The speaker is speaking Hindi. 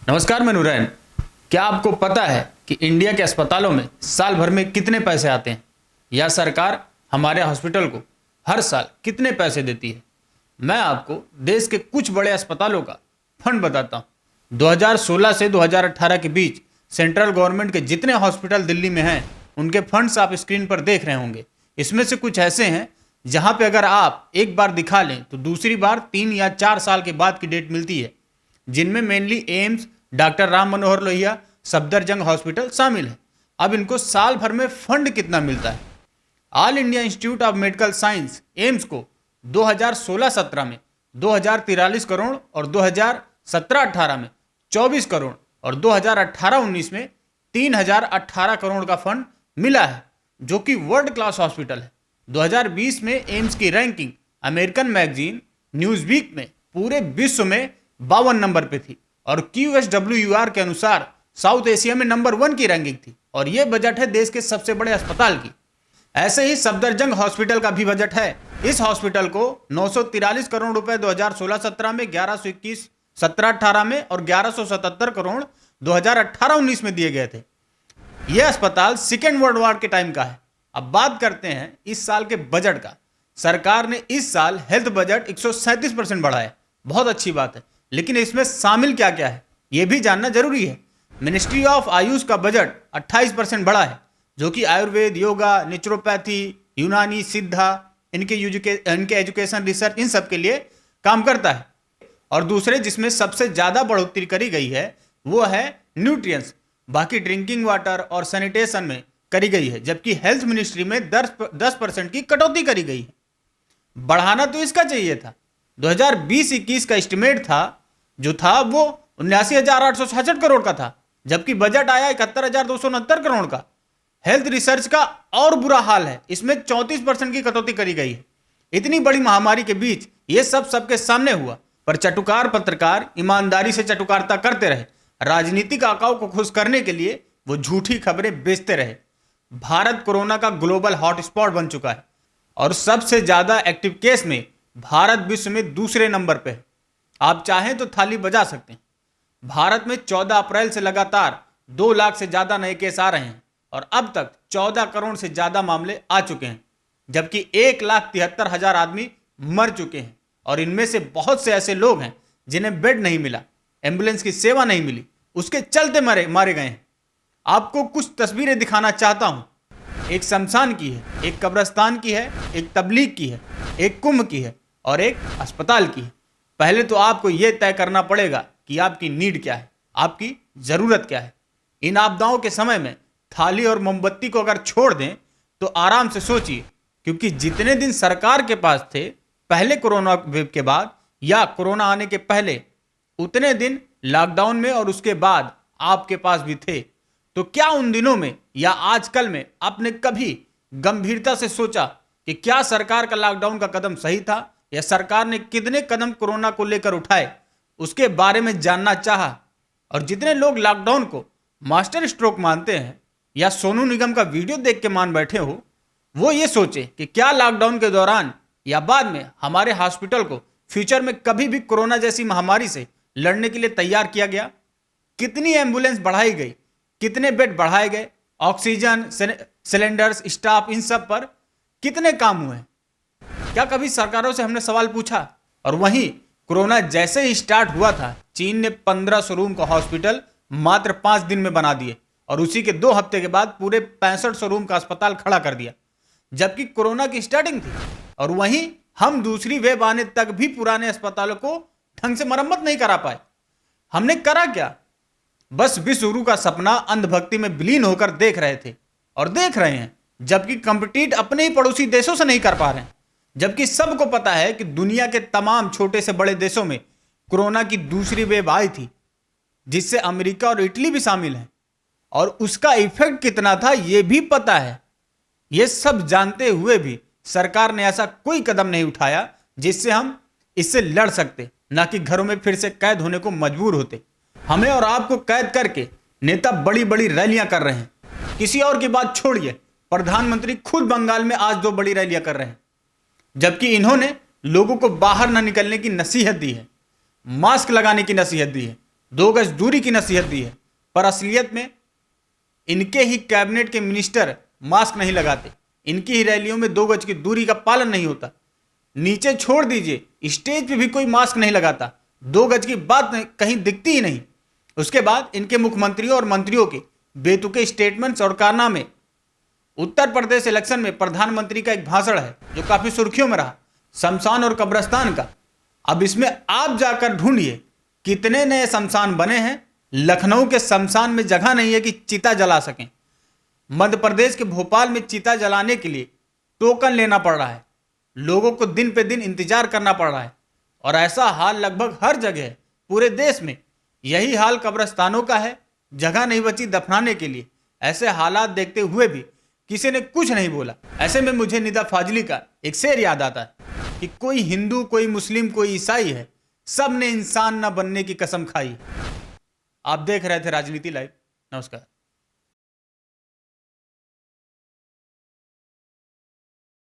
नमस्कार, मैं नूरैन। क्या आपको पता है कि इंडिया के अस्पतालों में साल भर में कितने पैसे आते हैं या सरकार हमारे हॉस्पिटल को हर साल कितने पैसे देती है? मैं आपको देश के कुछ बड़े अस्पतालों का फंड बताता हूँ। 2016 से 2018 के बीच सेंट्रल गवर्नमेंट के जितने हॉस्पिटल दिल्ली में हैं उनके फंड्स आप स्क्रीन पर देख रहे होंगे। इसमें से कुछ ऐसे हैं जहाँ पे अगर आप एक बार दिखा लें तो दूसरी बार 3 या 4 साल के बाद की डेट मिलती है, जिनमें mainly AIIMS, doctor Ram Manohar Lohia, Safdarjung hospital शामिल है। अब इनको साल भर में फंड कितना मिलता है? All India institute of medical science AIIMS को 2016-17 में 2043 करोड़ और 2017-18 में 24 करोड़ और 2018-19 में 3018 करोड़ का फंड मिला है, जो कि वर्ल्ड क्लास हॉस्पिटल है। 2020 में एम्स की रैंकिंग अमेरिकन मैगजीन न्यूज़वीक में पूरे विश्व में 52 नंबर पे थी और QSWR के अनुसार साउथ एशिया में नंबर 1 की रैंकिंग थी। और ये बजट है देश के सबसे बड़े अस्पताल की। ऐसे ही सफदरजंग हॉस्पिटल का भी बजट है। इस हॉस्पिटल को 943 करोड़ रुपए 2016-17 में, 1121 17-18 में और 1177 करोड़ 2018-19 में दिए गए थे। यह अस्पताल सेकेंड वर्ल्ड वॉर के टाइम का है। अब बात करते हैं इस साल के बजट का। सरकार ने इस साल हेल्थ बजट 137% बढ़ाया है, बहुत अच्छी बात है, लेकिन इसमें शामिल क्या क्या है यह भी जानना जरूरी है। मिनिस्ट्री ऑफ आयुष का बजट 28% बढ़ा है, जो कि आयुर्वेद, योगा, नेचुरोपैथी, यूनानी, सिद्धा, इनके एजुकेशन, रिसर्च, इन सब के लिए काम करता है। और दूसरे जिसमें सबसे ज़्यादा बढ़ोतरी करी गई है वो है न्यूट्रिएंट्स, बाकी ड्रिंकिंग वाटर और सैनिटेशन में करी गई है, जबकि हेल्थ मिनिस्ट्री में 10% की कटौती करी गई है। बढ़ाना तो इसका चाहिए था। 2020-21 का एस्टिमेट जो था वो 79,866 करोड़ का था, जबकि बजट आया 71,269 करोड़ का। हेल्थ रिसर्च का और बुरा हाल है, इसमें 34% की कटौती करी गई है। इतनी बड़ी महामारी के बीच ये सब सबके सामने हुआ, पर चटुकार पत्रकार ईमानदारी से चटुकारता करते रहे। राजनीतिक आकाओं को खुश करने के लिए वो झूठी खबरें बेचते रहे। भारत कोरोना का ग्लोबल हॉटस्पॉट बन चुका है और सबसे ज्यादा एक्टिव केस में भारत विश्व में दूसरे नंबर पे है। आप चाहें तो थाली बजा सकते हैं। भारत में 14 अप्रैल से लगातार 2 लाख से ज्यादा नए केस आ रहे हैं और अब तक 14 करोड़ से ज्यादा मामले आ चुके हैं, जबकि 1,73,000 आदमी मर चुके हैं। और इनमें से बहुत से ऐसे लोग हैं जिन्हें बेड नहीं मिला, एम्बुलेंस की सेवा नहीं मिली, उसके चलते मारे गए हैं। आपको कुछ तस्वीरें दिखाना चाहता हूं। एक शमशान की है, एक कब्रिस्तान की है, एक तबलीग की है, एक कुंभ की है और एक अस्पताल की है। पहले तो आपको यह तय करना पड़ेगा कि आपकी नीड क्या है, आपकी जरूरत क्या है। इन आपदाओं के समय में थाली और मोमबत्ती को अगर छोड़ दें तो आराम से सोचिए, क्योंकि जितने दिन सरकार के पास थे पहले कोरोना वेव के बाद या कोरोना आने के पहले, उतने दिन लॉकडाउन में और उसके बाद आपके पास भी थे। तो क्या उन दिनों में या आजकल में आपने कभी गंभीरता से सोचा कि क्या सरकार का लॉकडाउन का कदम सही था या सरकार ने कितने कदम कोरोना को लेकर उठाए, उसके बारे में जानना चाहा? और जितने लोग लॉकडाउन को मास्टर स्ट्रोक मानते हैं या सोनू निगम का वीडियो देख के मान बैठे हो, वो ये सोचे कि क्या लॉकडाउन के दौरान या बाद में हमारे हॉस्पिटल को फ्यूचर में कभी भी कोरोना जैसी महामारी से लड़ने के लिए तैयार किया गया? कितनी एम्बुलेंस बढ़ाई गई, कितने बेड बढ़ाए गए, ऑक्सीजन सिलेंडर्स, स्टाफ, इन सब पर कितने काम हुए? क्या कभी सरकारों से हमने सवाल पूछा? और वहीं कोरोना जैसे ही स्टार्ट हुआ था, चीन ने 1500 रूम का हॉस्पिटल मात्र 5 दिन में बना दिए और उसी के 2 हफ्ते के बाद पूरे 6500 रूम का अस्पताल खड़ा कर दिया, जबकि कोरोना की स्टार्टिंग थी। और वहीं हम दूसरी वेव आने तक भी पुराने अस्पतालों को ढंग से मरम्मत नहीं करा पाए। हमने करा क्या? बस विश्व गुरु का सपना अंधभक्ति में विलीन होकर देख रहे थे और देख रहे हैं, जबकि कंपीट अपने ही पड़ोसी देशों से नहीं कर पा रहे हैं। जबकि सबको पता है कि दुनिया के तमाम छोटे से बड़े देशों में कोरोना की दूसरी वेव आई थी, जिससे अमेरिका और इटली भी शामिल हैं, और उसका इफेक्ट कितना था यह भी पता है। यह सब जानते हुए भी सरकार ने ऐसा कोई कदम नहीं उठाया जिससे हम इससे लड़ सकते, ना कि घरों में फिर से कैद होने को मजबूर होते। हमें और आपको कैद करके नेता बड़ी बड़ी रैलियां कर रहे हैं। किसी और की बात छोड़िए, प्रधानमंत्री खुद बंगाल में आज 2 बड़ी रैलियां कर रहे हैं, जबकि इन्होंने लोगों को बाहर न निकलने की नसीहत दी है, मास्क लगाने की नसीहत दी है, 2 गज दूरी की नसीहत दी है, पर असलियत में इनके ही कैबिनेट के मिनिस्टर मास्क नहीं लगाते, इनकी ही रैलियों में 2 गज की दूरी का पालन नहीं होता। नीचे छोड़ दीजिए, स्टेज पे भी कोई मास्क नहीं लगाता, 2 गज की बात कहीं दिखती ही नहीं। उसके बाद इनके मुख्यमंत्रियों और मंत्रियों के बेतुके स्टेटमेंट्स और कारनामे। उत्तर प्रदेश इलेक्शन में प्रधानमंत्री का एक भाषण है जो काफी सुर्खियों में रहा, शमशान और कब्रिस्तान का। अब इसमें आप जाकर ढूंढिए कितने नए शमशान बने हैं। लखनऊ के शमशान में जगह नहीं है कि चिता जला सकें। मध्य प्रदेश के भोपाल में चिता जलाने के लिए टोकन लेना पड़ रहा है, लोगों को दिन पे दिन इंतजार करना पड़ रहा है। और ऐसा हाल लगभग हर जगह है पूरे देश में। यही हाल कब्रिस्तानों का है, जगह नहीं बची दफनाने के लिए। ऐसे हालात देखते हुए भी किसी ने कुछ नहीं बोला। ऐसे में मुझे निदा फाजली का एक शेर याद आता है कि कोई हिंदू, कोई मुस्लिम, कोई ईसाई है, सब ने इंसान न बनने की कसम खाई। आप देख रहे थे राजनीति लाइव। नमस्कार।